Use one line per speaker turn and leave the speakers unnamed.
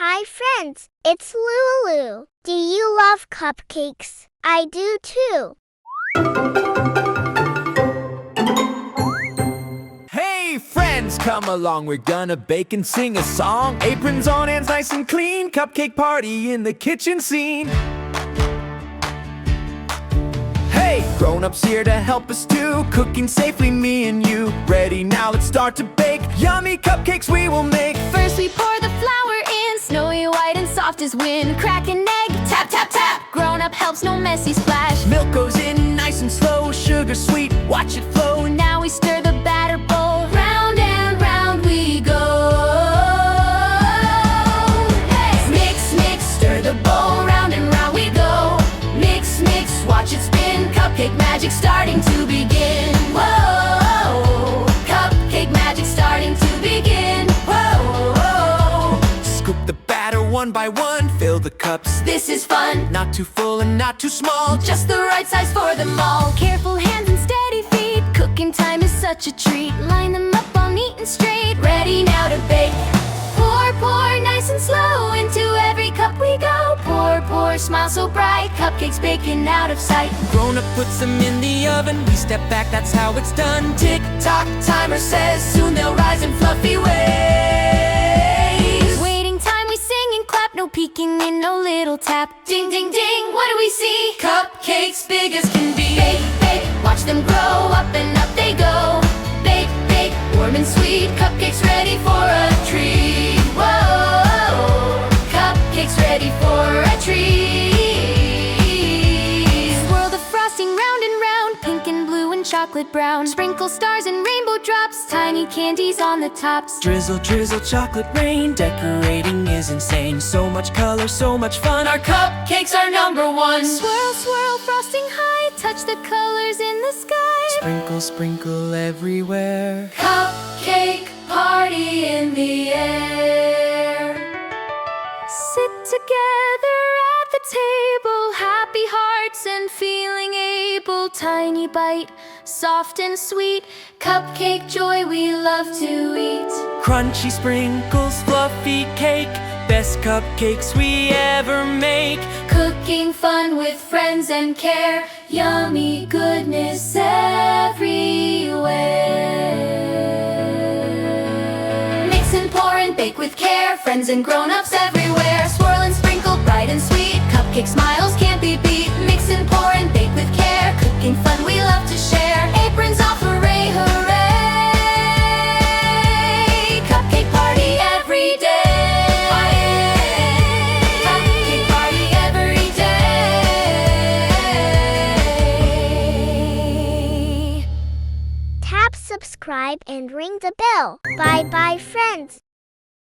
Hi friends, it's Lulu. Do you love cupcakes? I do too.
Hey friends, come along, we're gonna bake and sing a song. Aprons on, hands nice and clean, cupcake party in the kitchen scene. Hey, grown-ups here to help us too, cooking safely, me and you. Ready now, let's start to bake. Yummy cupcakes we will make.
First we pour the flour in, snowy white and soft as wind. Crack an egg, tap, tap, tap. Grown-up helps, no messy splash.
Milk goes in nice and slow, sugar sweet, watch it flow.
Now we stir the batter bowl, round and round we go. Hey! Mix, mix, stir the bowl, round and round we go. Mix, mix, watch it spin, cupcake magic starting to begin. Whoa, cupcake magic starting to begin. Whoa,
Scoop the batter one by one, fill the cups.
this is fun.
Not too full and not too small,
Just the right size for them all. Careful hands and steady feet. Cooking time is such a treat. Line them up all neat and straight. Ready now to bake. Pour, pour, nice and slow. Into every cup we go. Pour, pour, smile so bright. Cupcakes baking out of sight.
Grown-up puts them in the oven, we step back, that's how it's done. Tick-tock, timer says soon they'll rise in fluffy waves.
Waiting time we sing and clap. No peeking in, no little tap. Ding, ding, ding, what do we see?
Cupcakes big as can be.
Bake, bake, watch them grow. Up and up they go. Bake, bake, warm and sweet. Cupcakes ready for a treat. Whoa, cupcakes ready for a treat. Swirl the frosting round and round. Pink and blue and chocolate brown. Sprinkle stars and rainbow drops. Tiny candies on the tops.
Drizzle, drizzle, chocolate rain. Decorating is insane. So much color, so much fun. Our cupcakes are number one.
Swirl, swirl, frosting high. Touch the colors in the sky.
Sprinkle, sprinkle everywhere.
Cupcake party in the air. Sit together at the table, happy hearts and feeling able. Tiny bite, soft and sweet. Cupcake joy we love to eat.
Crunchy sprinkles, fluffy cake. Best cupcakes we ever make.
Cooking fun with friends and care. Yummy goodness everywhere. Mix and pour and bake with care. Friends and grown-ups everywhere. Swirl and sprinkle, bright and sweet. Cupcake smiles can't be beat. Mix and pour and bake with care. Cooking fun we love to share. Aprons off, hooray, hooray. Cupcake party every day. Cupcake party every day.
Tap subscribe and ring the bell. Bye bye friends.